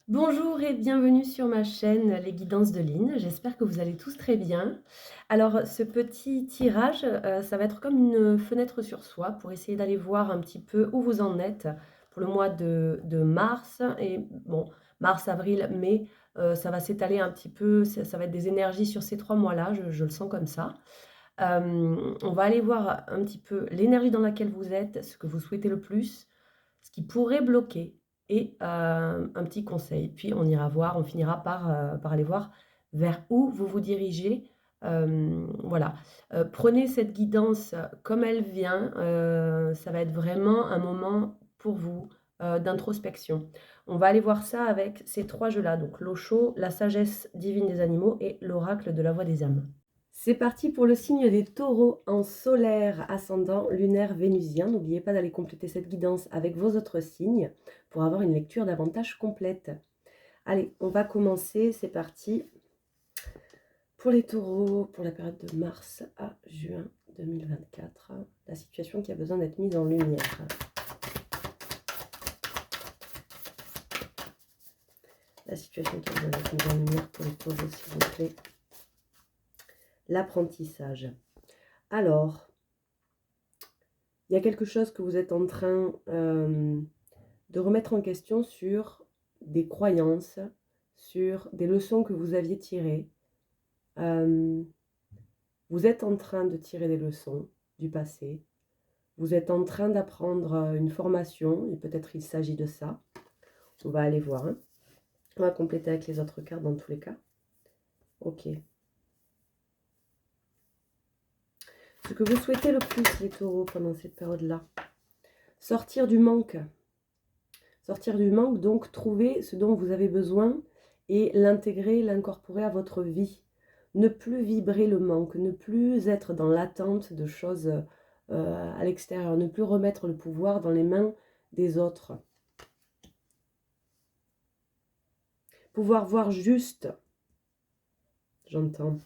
Bonjour et bienvenue sur ma chaîne Les Guidances de Lynn. J'espère que vous allez tous très bien. Alors, ce petit tirage, ça va être comme une fenêtre sur soi pour essayer d'aller voir un petit peu où vous en êtes pour le mois de mars et bon, mars, avril, mai, ça va s'étaler un petit peu, ça va être des énergies sur ces 3 mois-là, je le sens comme ça. On va aller voir un petit peu l'énergie dans laquelle vous êtes, ce que vous souhaitez le plus, ce qui pourrait bloquer et un petit conseil. Puis on finira par aller voir vers où vous vous dirigez. Voilà. Prenez cette guidance comme elle vient. Ça va être vraiment un moment pour vous d'introspection. On va aller voir ça avec ces 3 jeux-là, donc l'Osho, la sagesse divine des animaux et l'oracle de la voix des âmes. C'est parti pour le signe des taureaux en solaire, ascendant, lunaire, vénusien. N'oubliez pas d'aller compléter cette guidance avec vos autres signes pour avoir une lecture davantage complète. Allez, on va commencer, c'est parti. Pour les taureaux, pour la période de mars à juin 2024, la situation qui a besoin d'être mise en lumière. La situation qui a besoin d'être mise en lumière pour les taureaux, s'il vous plaît. L'apprentissage. Alors, il y a quelque chose que vous êtes en train de remettre en question sur des croyances, sur des leçons que vous aviez tirées. Vous êtes en train de tirer des leçons du passé. Vous êtes en train d'apprendre une formation, et peut-être il s'agit de ça. On va aller voir. Hein. On va compléter avec les autres cartes dans tous les cas. Ok. Ce que vous souhaitez le plus, les taureaux, pendant cette période-là. Sortir du manque. Sortir du manque, donc trouver ce dont vous avez besoin et l'intégrer, l'incorporer à votre vie. Ne plus vibrer le manque, ne plus être dans l'attente de choses à l'extérieur, ne plus remettre le pouvoir dans les mains des autres. Pouvoir voir juste, j'entends.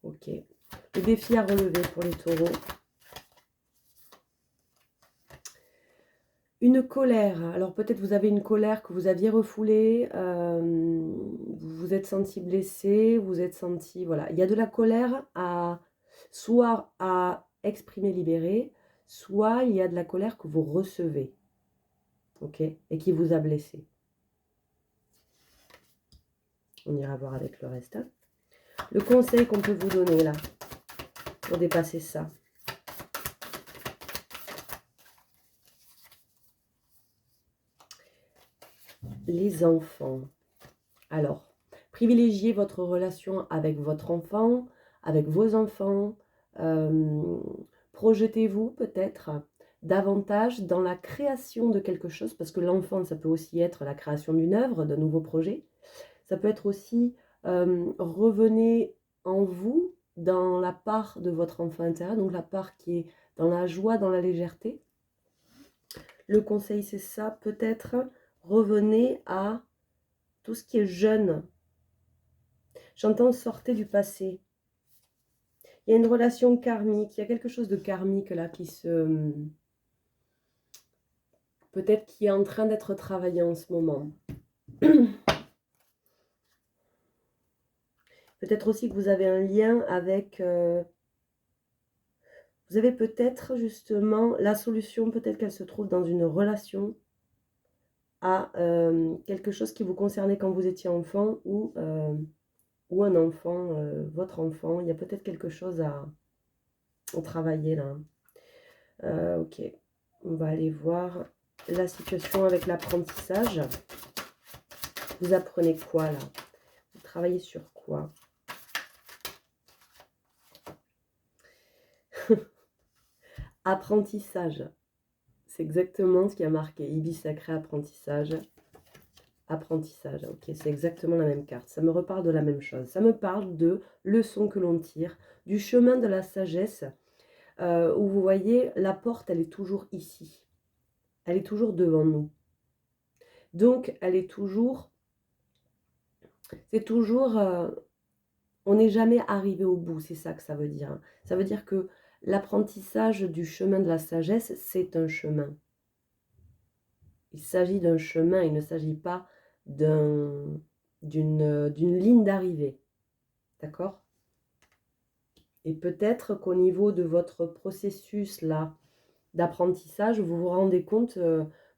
Ok. Le défi à relever pour les taureaux. Une colère. Alors peut-être vous avez une colère que vous aviez refoulée, vous vous êtes senti blessé, vous êtes senti... Voilà, il y a de la colère soit à exprimer, libérer, soit il y a de la colère que vous recevez, ok, et qui vous a blessé. On ira voir avec le reste. Hein. Le conseil qu'on peut vous donner là, pour dépasser ça. Les enfants. Alors, privilégiez votre relation avec votre enfant, avec vos enfants. Projetez-vous peut-être davantage dans la création de quelque chose, parce que l'enfant, ça peut aussi être la création d'une œuvre, d'un nouveau projet. Ça peut être aussi, revenez en vous, dans la part de votre enfant intérieur, donc la part qui est dans la joie, dans la légèreté. Le conseil, c'est ça, peut-être revenez à tout ce qui est jeune. J'entends sortez du passé. Il y a une relation karmique, il y a quelque chose de karmique là qui se... Peut-être qui est en train d'être travaillé en ce moment. Peut-être aussi que vous avez un lien avec... vous avez peut-être justement la solution, peut-être qu'elle se trouve dans une relation à quelque chose qui vous concernait quand vous étiez enfant ou un enfant, votre enfant. Il y a peut-être quelque chose à travailler là. Ok, on va aller voir la situation avec l'apprentissage. Vous apprenez quoi là? Vous travaillez sur quoi? Apprentissage. C'est exactement ce qui a marqué. Ibis sacré, apprentissage. Apprentissage, ok, c'est exactement la même carte. Ça me reparle de la même chose. Ça me parle de leçons que l'on tire, du chemin de la sagesse, où vous voyez, la porte, elle est toujours ici. Elle est toujours devant nous. Donc, elle est toujours... C'est toujours... on n'est jamais arrivé au bout, c'est ça que ça veut dire. Hein. Ça veut dire que l'apprentissage du chemin de la sagesse, c'est un chemin. Il s'agit d'un chemin, il ne s'agit pas d'une ligne d'arrivée. D'accord? Et peut-être qu'au niveau de votre processus là d'apprentissage, vous vous rendez compte,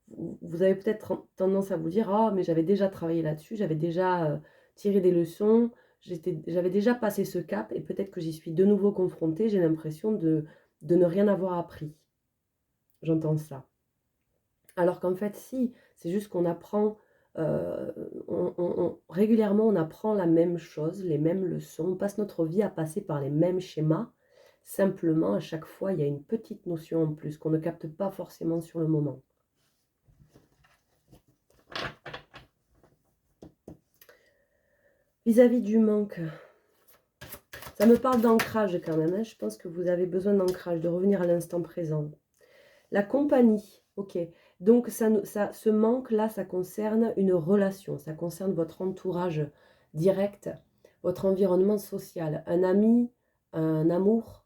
vous avez peut-être tendance à vous dire: «Ah mais j'avais déjà travaillé là-dessus, j'avais déjà, tiré des leçons, j'avais déjà passé ce cap et peut-être que j'y suis de nouveau confrontée, j'ai l'impression de ne rien avoir appris». J'entends ça. Alors qu'en fait si, c'est juste qu'on apprend, régulièrement on apprend la même chose, les mêmes leçons, on passe notre vie à passer par les mêmes schémas. Simplement, à chaque fois, il y a une petite notion en plus qu'on ne capte pas forcément sur le moment. Vis-à-vis du manque, ça me parle d'ancrage quand même, hein. Je pense que vous avez besoin d'ancrage, de revenir à l'instant présent. La compagnie, ok. Donc ce manque-là, ça concerne une relation, ça concerne votre entourage direct, votre environnement social, un ami, un amour,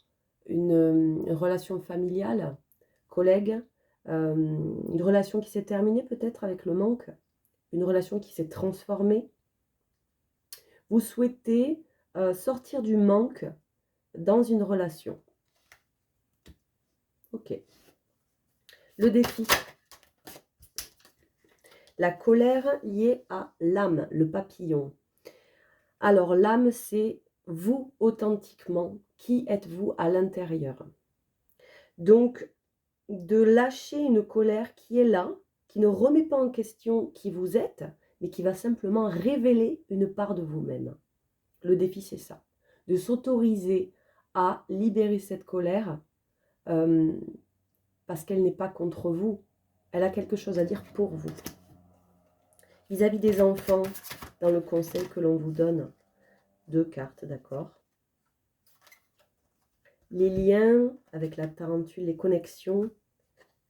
une relation familiale, collègue, une relation qui s'est terminée peut-être avec le manque, une relation qui s'est transformée. Vous souhaitez sortir du manque dans une relation. Ok. Le défi. La colère liée à l'âme, le papillon. Alors l'âme, c'est vous authentiquement. Qui êtes-vous à l'intérieur? Donc, de lâcher une colère qui est là, qui ne remet pas en question qui vous êtes, mais qui va simplement révéler une part de vous-même. Le défi, c'est ça. De s'autoriser à libérer cette colère parce qu'elle n'est pas contre vous. Elle a quelque chose à dire pour vous. Vis-à-vis des enfants, dans le conseil que l'on vous donne, 2 cartes, d'accord? Les liens avec la tarentule, les connexions.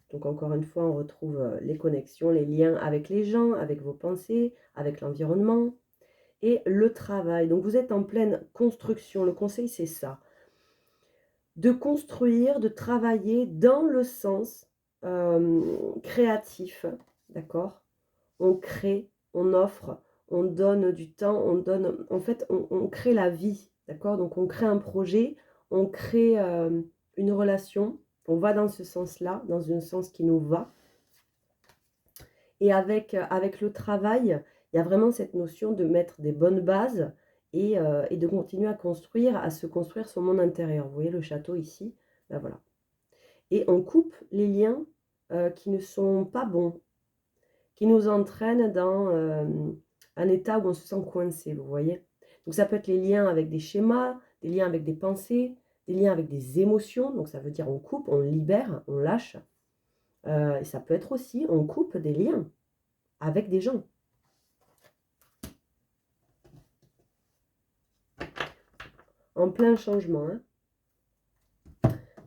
Donc encore une fois, on retrouve les connexions, les liens avec les gens, avec vos pensées, avec l'environnement. Et le travail. Donc vous êtes en pleine construction. Le conseil, c'est ça. De construire, de travailler dans le sens créatif, d'accord? On crée, on offre, on donne du temps, on donne, en fait, on crée la vie, d'accord? Donc on crée un projet, on crée une relation, on va dans ce sens-là, dans un sens qui nous va. Et avec le travail, il y a vraiment cette notion de mettre des bonnes bases et de continuer à construire, à se construire son monde intérieur. Vous voyez le château ici? Ben voilà. Et on coupe les liens qui ne sont pas bons, qui nous entraînent dans un état où on se sent coincé, vous voyez? Donc ça peut être les liens avec des schémas, des liens avec des pensées, des liens avec des émotions. Donc ça veut dire on coupe, on libère, on lâche. Et ça peut être aussi, on coupe des liens avec des gens. En plein changement. Hein.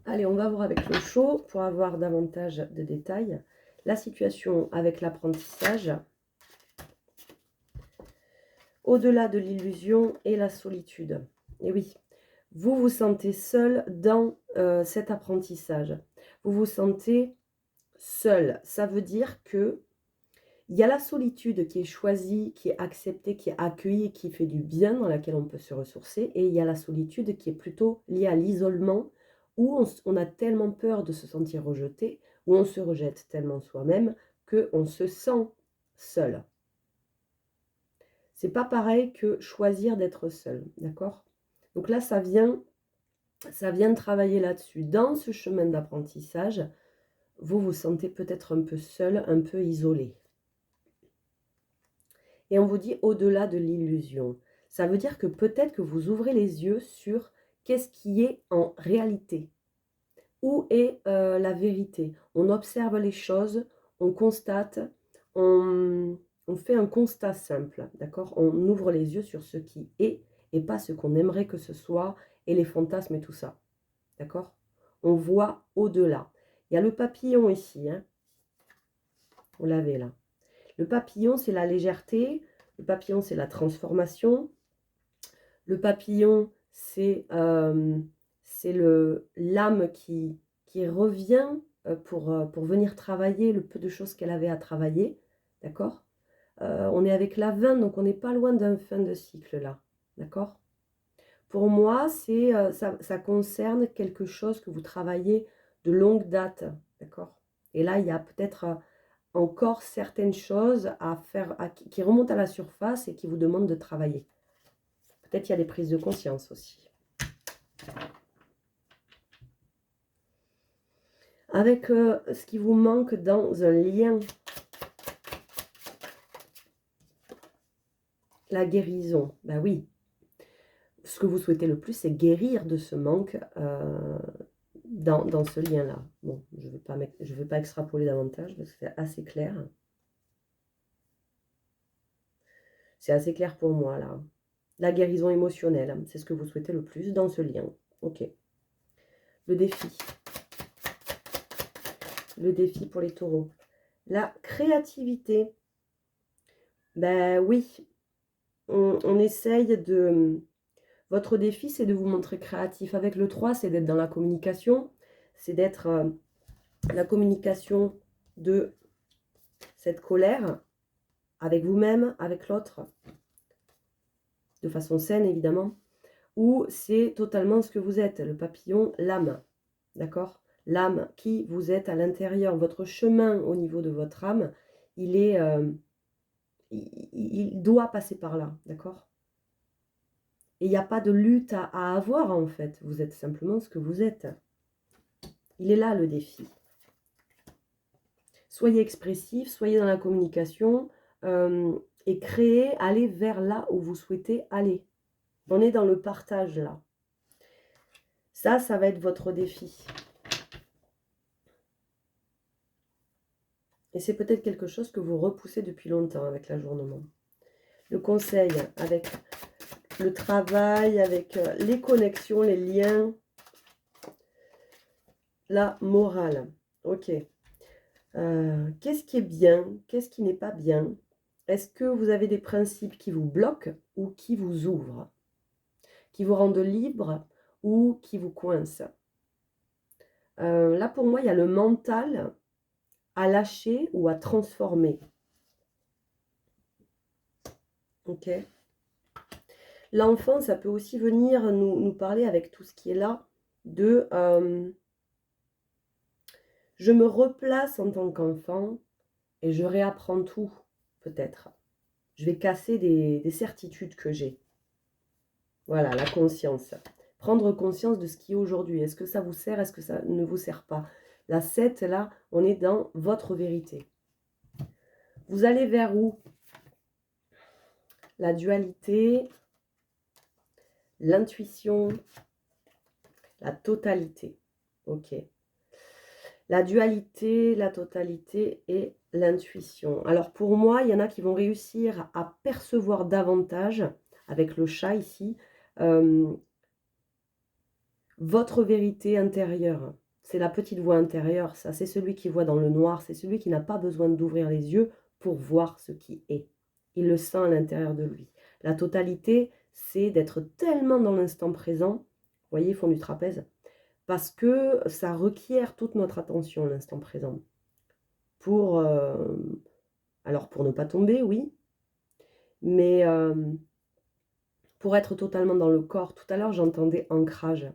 Allez, on va voir avec le chaud pour avoir davantage de détails. La situation avec l'apprentissage. Au-delà de l'illusion et la solitude. Et oui, vous vous sentez seul dans cet apprentissage. Vous vous sentez seul. Ça veut dire que il y a la solitude qui est choisie, qui est acceptée, qui est accueillie, qui fait du bien, dans laquelle on peut se ressourcer. Et il y a la solitude qui est plutôt liée à l'isolement, où on a tellement peur de se sentir rejeté, où on se rejette tellement soi-même, qu'on se sent seul. C'est pas pareil que choisir d'être seul, d'accord? Donc là, ça vient travailler là-dessus. Dans ce chemin d'apprentissage, vous vous sentez peut-être un peu seul, un peu isolé. Et on vous dit au-delà de l'illusion. Ça veut dire que peut-être que vous ouvrez les yeux sur qu'est-ce qui est en réalité. Où est la vérité? On observe les choses, on constate, on fait un constat simple, d'accord? On ouvre les yeux sur ce qui est et pas ce qu'on aimerait que ce soit et les fantasmes et tout ça, d'accord? On voit au-delà. Il y a le papillon ici, hein? Vous l'avez là. Le papillon, c'est la légèreté. Le papillon, c'est la transformation. Le papillon, c'est l'âme qui revient pour venir travailler le peu de choses qu'elle avait à travailler. D'accord? On est avec la 20, donc on n'est pas loin d'un fin de cycle là, d'accord? Pour moi, ça concerne quelque chose que vous travaillez de longue date, d'accord? Et là, il y a peut-être, encore certaines choses à faire, qui remontent à la surface et qui vous demandent de travailler. Peut-être il y a des prises de conscience aussi. Avec ce qui vous manque dans un lien, la guérison, ben oui. Ce que vous souhaitez le plus, c'est guérir de ce manque dans ce lien-là. Bon, je ne vais pas extrapoler davantage parce que c'est assez clair. C'est assez clair pour moi, là. La guérison émotionnelle, c'est ce que vous souhaitez le plus dans ce lien. Ok. Le défi. Le défi pour les taureaux. La créativité. Ben oui, on essaye de... Votre défi, c'est de vous montrer créatif. Avec le 3, c'est d'être dans la communication. C'est d'être la communication de cette colère avec vous-même, avec l'autre, de façon saine, évidemment. Ou c'est totalement ce que vous êtes, le papillon, l'âme. D'accord? L'âme, qui vous êtes à l'intérieur, votre chemin au niveau de votre âme, il est... il doit passer par là, d'accord? Et il n'y a pas de lutte à avoir, en fait. Vous êtes simplement ce que vous êtes. Il est là, le défi. Soyez expressif, soyez dans la communication et créez, allez vers là où vous souhaitez aller. On est dans le partage, là. Ça va être votre défi. Et c'est peut-être quelque chose que vous repoussez depuis longtemps avec l'ajournement. Le conseil, avec le travail, avec les connexions, les liens, la morale. Ok. Qu'est-ce qui est bien? Qu'est-ce qui n'est pas bien? Est-ce que vous avez des principes qui vous bloquent ou qui vous ouvrent? Qui vous rendent libre ou qui vous coincent? Là, pour moi, il y a le mental à lâcher ou à transformer. Ok. L'enfant, ça peut aussi venir nous parler avec tout ce qui est là de je me replace en tant qu'enfant et je réapprends tout, peut-être. Je vais casser des certitudes que j'ai. Voilà, la conscience. Prendre conscience de ce qui est aujourd'hui. Est-ce que ça vous sert? Est-ce que ça ne vous sert pas? La 7, là, on est dans votre vérité. Vous allez vers où? La dualité, l'intuition, la totalité. Ok. La dualité, la totalité et l'intuition. Alors pour moi, il y en a qui vont réussir à percevoir davantage, avec le chat ici, votre vérité intérieure. C'est la petite voix intérieure, ça. C'est celui qui voit dans le noir, c'est celui qui n'a pas besoin d'ouvrir les yeux pour voir ce qui est. Il le sent à l'intérieur de lui. La totalité, c'est d'être tellement dans l'instant présent. Vous voyez, fond du trapèze. Parce que ça requiert toute notre attention, l'instant présent. Alors pour ne pas tomber, oui, mais pour être totalement dans le corps. Tout à l'heure, j'entendais ancrage.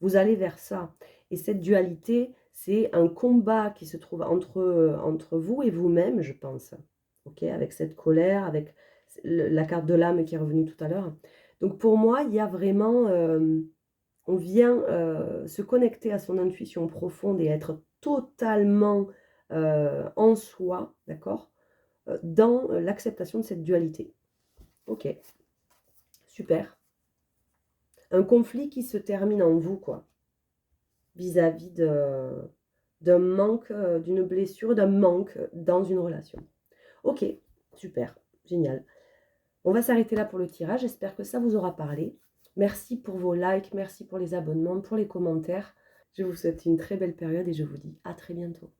Vous allez vers ça. Et cette dualité, c'est un combat qui se trouve entre vous et vous-même, je pense. Ok, avec cette colère, avec la carte de l'âme qui est revenue tout à l'heure. Donc pour moi, il y a vraiment... on vient se connecter à son intuition profonde et être totalement en soi, d'accord, dans l'acceptation de cette dualité. Ok, super. Un conflit qui se termine en vous, quoi, vis-à-vis d'un manque, d'une blessure, d'un manque dans une relation. Ok, super, génial. On va s'arrêter là pour le tirage. J'espère que ça vous aura parlé. Merci pour vos likes, merci pour les abonnements, pour les commentaires. Je vous souhaite une très belle période et je vous dis à très bientôt.